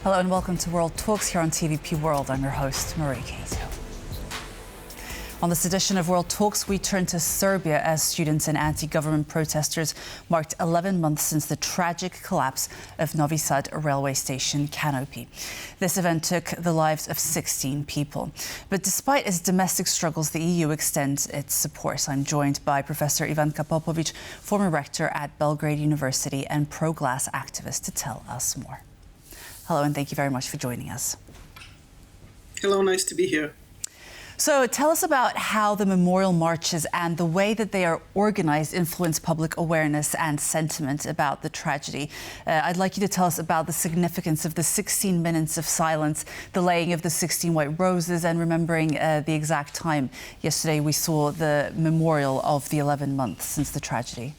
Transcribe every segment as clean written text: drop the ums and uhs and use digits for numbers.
Hello and welcome to World Talks here on TVP World. I'm your host, Marie Cato. On this edition of World Talks, we turn to Serbia as students and anti-government protesters marked 11 months since the tragic collapse of Novi Sad railway station canopy. This event took the lives of 16 people. But despite its domestic struggles, the EU extends its support. I'm joined by Professor Ivanka Popović, former rector at Belgrade University and pro-glass activist, to tell us more. Hello, and thank you very much for joining us. Hello, nice to be here. So tell us about how the memorial marches and the way that they are organized influence public awareness and sentiment about the tragedy. I'd like you to tell us about the significance of the 16 minutes of silence, the laying of the 16 white roses, and remembering the exact time. Yesterday we saw the memorial of the 11 months since the tragedy.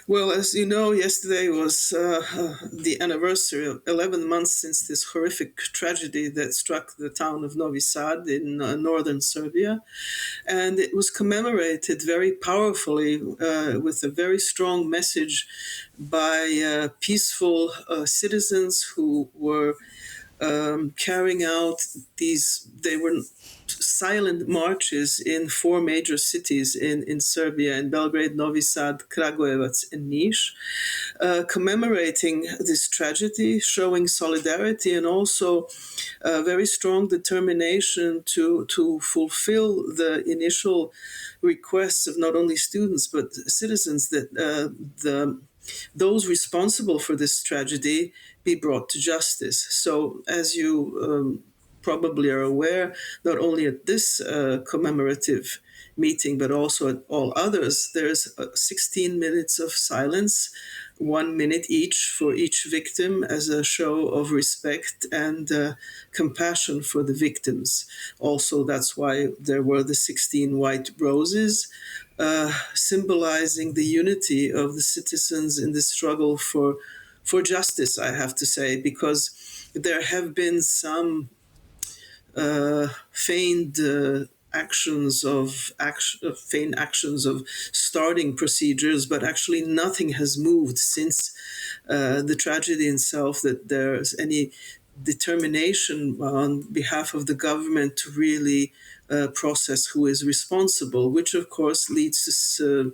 Well, as you know, yesterday was the anniversary of 11 months since this horrific tragedy that struck the town of Novi Sad in northern Serbia. And it was commemorated very powerfully with a very strong message by peaceful citizens who were carrying out they were silent marches in four major cities in Serbia, in Belgrade, Novi Sad, Kragujevac, and Niš, commemorating this tragedy, showing solidarity and also very strong determination to fulfill the initial requests of not only students but citizens that those responsible for this tragedy be brought to justice. So, as you probably are aware, not only at this commemorative meeting, but also at all others, there's 16 minutes of silence, 1 minute each for each victim as a show of respect and compassion for the victims. Also, that's why there were the 16 white roses, symbolizing the unity of the citizens in the struggle for justice, I have to say, because there have been some feigned actions of starting procedures, but actually nothing has moved since the tragedy itself, that there's any determination on behalf of the government to really process who is responsible, which of course leads to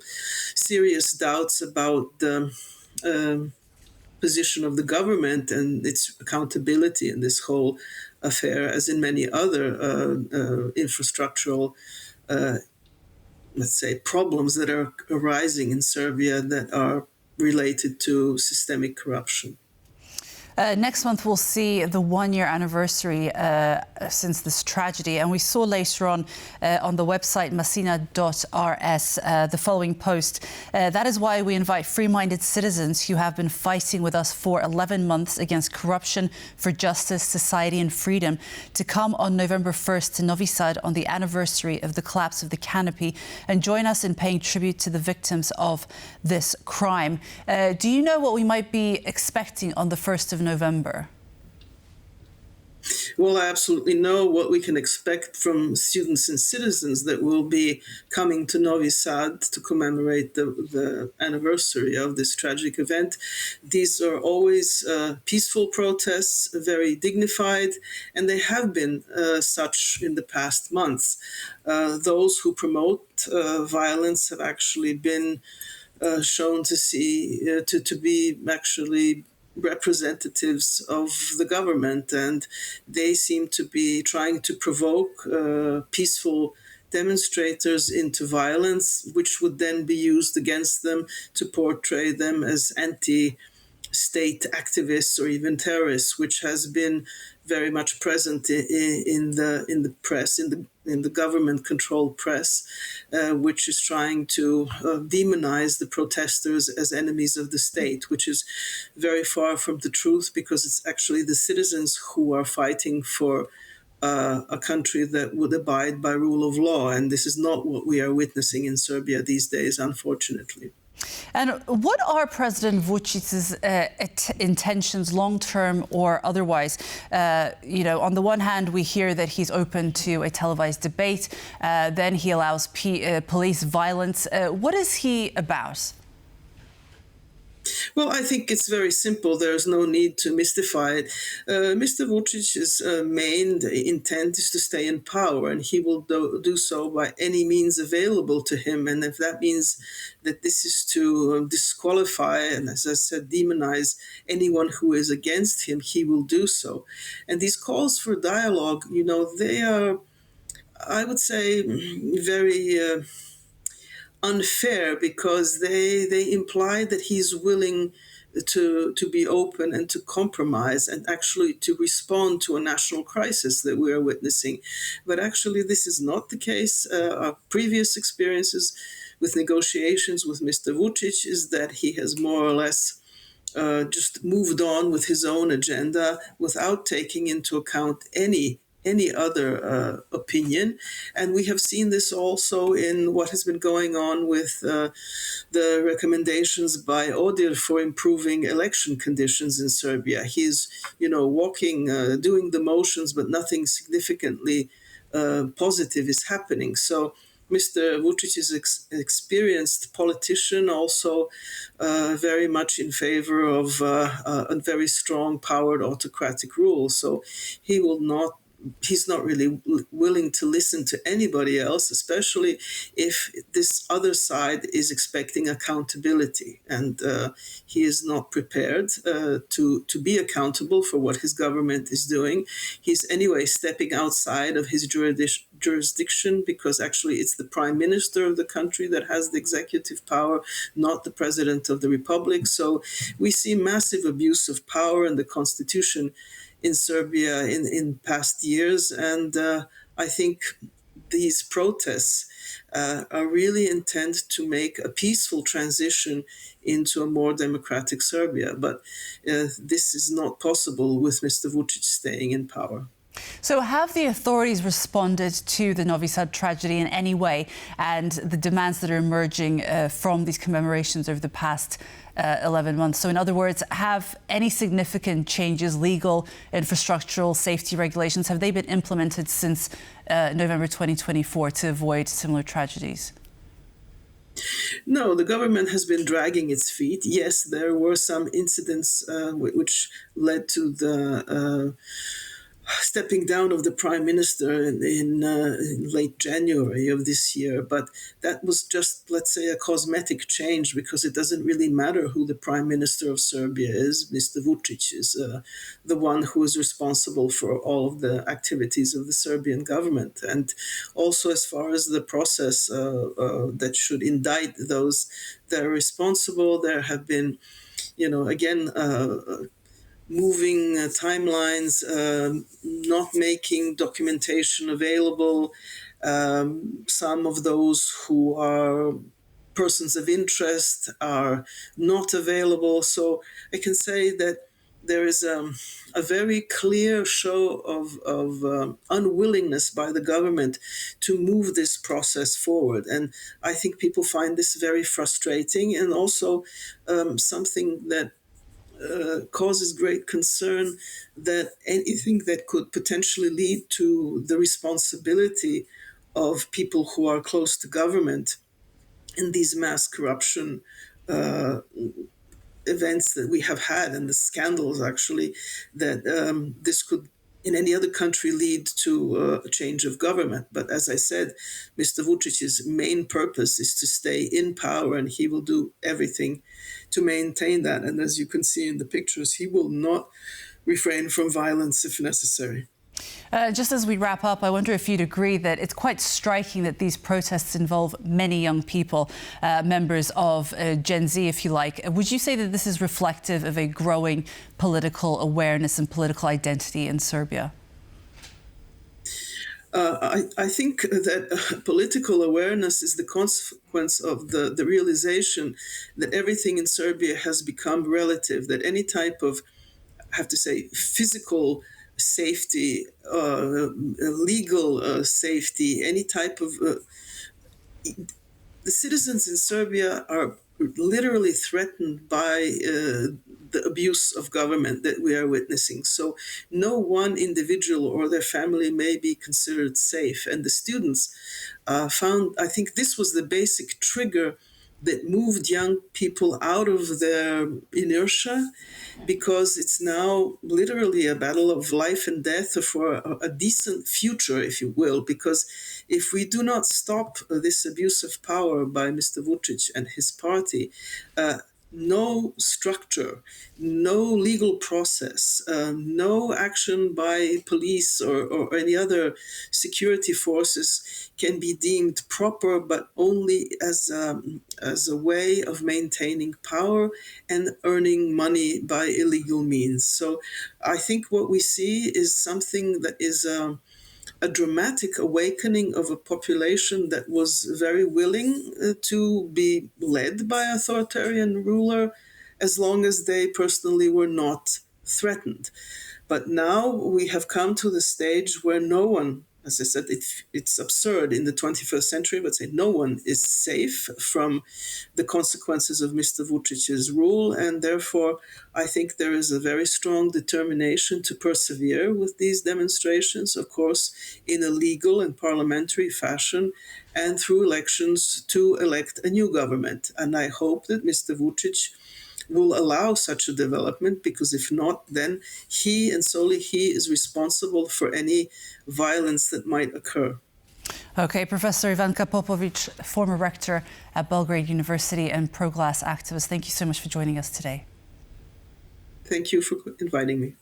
serious doubts about the position of the government and its accountability in this whole affair, as in many other infrastructural, let's say, problems that are arising in Serbia that are related to systemic corruption. Next month, we'll see the one-year anniversary since this tragedy. And we saw later on the website masina.rs the following post. That is why we invite free-minded citizens who have been fighting with us for 11 months against corruption, for justice, society and freedom to come on November 1st to Novi Sad on the anniversary of the collapse of the canopy and join us in paying tribute to the victims of this crime. Do you know what we might be expecting on the 1st of November? Well, I absolutely know what we can expect from students and citizens that will be coming to Novi Sad to commemorate the anniversary of this tragic event. These are always peaceful protests, very dignified, and they have been such in the past months. Those who promote violence have actually been shown to be actually representatives of the government, and they seem to be trying to provoke peaceful demonstrators into violence, which would then be used against them to portray them as anti-state activists or even terrorists, which has been very much present in the press, in the government-controlled press, which is trying to demonize the protesters as enemies of the state, which is very far from the truth, because it's actually the citizens who are fighting for a country that would abide by rule of law. And this is not what we are witnessing in Serbia these days, unfortunately. And what are President Vučić's intentions, long-term or otherwise? On the one hand, we hear that he's open to a televised debate. Then he allows police violence. What is he about? Well, I think it's very simple. There's no need to mystify it. Mr. Vucic's main intent is to stay in power, and he will do so by any means available to him. And if that means that this is to disqualify and, as I said, demonize anyone who is against him, he will do so. And these calls for dialogue, they are, I would say, very unfair, because they imply that he's willing to be open and to compromise and actually to respond to a national crisis that we are witnessing. But actually, this is not the case. Our previous experiences with negotiations with Mr. Vucic is that he has more or less just moved on with his own agenda without taking into account any other opinion. And we have seen this also in what has been going on with the recommendations by ODIHR for improving election conditions in Serbia. He's, walking, doing the motions, but nothing significantly positive is happening. So Mr. Vucic is an experienced politician, also very much in favor of a very strong, powered autocratic rule. So he will not he's not really willing to listen to anybody else, especially if this other side is expecting accountability. And he is not prepared to be accountable for what his government is doing. He's anyway stepping outside of his jurisdiction, because actually it's the prime minister of the country that has the executive power, not the president of the republic. So we see massive abuse of power, and the constitution in Serbia in past years. And I think these protests are really intended to make a peaceful transition into a more democratic Serbia. But this is not possible with Mr. Vucic staying in power. So have the authorities responded to the Novi Sad tragedy in any way, and the demands that are emerging from these commemorations over the past 11 months? So in other words, have any significant changes, legal, infrastructural, safety regulations, have they been implemented since November 2024 to avoid similar tragedies? No, the government has been dragging its feet. Yes, there were some incidents which led to the stepping down of the prime minister in late January of this year. But that was just, let's say, a cosmetic change, because it doesn't really matter who the prime minister of Serbia is. Mr. Vucic is the one who is responsible for all of the activities of the Serbian government. And also, as far as the process that should indict those that are responsible, there have been, again, moving timelines, not making documentation available. Some of those who are persons of interest are not available. So I can say that there is a very clear show of unwillingness by the government to move this process forward. And I think people find this very frustrating, and also something that causes great concern, that anything that could potentially lead to the responsibility of people who are close to government in these mass corruption events that we have had, and the scandals actually, that this could in any other country lead to a change of government. But as I said, Mr. Vucic's main purpose is to stay in power, and he will do everything to maintain that. And as you can see in the pictures, he will not refrain from violence if necessary. Just as we wrap up, I wonder if you'd agree that it's quite striking that these protests involve many young people, members of Gen Z, if you like. Would you say that this is reflective of a growing political awareness and political identity in Serbia? I think that political awareness is the consequence of the realization that everything in Serbia has become relative, that any type of, I have to say, physical safety, legal safety, any type of... the citizens in Serbia are literally threatened by the abuse of government that we are witnessing. So no one individual or their family may be considered safe. And the students found, I think this was the basic trigger that moved young people out of their inertia, because it's now literally a battle of life and death for a decent future, if you will. Because if we do not stop this abuse of power by Mr. Vučić and his party, no structure, no legal process, no action by police or any other security forces can be deemed proper, but only as a way of maintaining power and earning money by illegal means. So I think what we see is something that is a dramatic awakening of a population that was very willing to be led by authoritarian ruler as long as they personally were not threatened. But now we have come to the stage where no one, as I said, it's absurd in the 21st century, but say no one is safe from the consequences of Mr. Vučić's rule. And therefore, I think there is a very strong determination to persevere with these demonstrations, of course, in a legal and parliamentary fashion, and through elections to elect a new government. And I hope that Mr. Vučić will allow such a development, because if not, then he and solely he is responsible for any violence that might occur. Okay, Professor Ivanka Popović, former rector at Belgrade University and pro-glass activist, thank you so much for joining us today. Thank you for inviting me.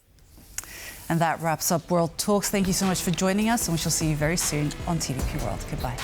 And that wraps up World Talks. Thank you so much for joining us, and we shall see you very soon on TVP World. Goodbye.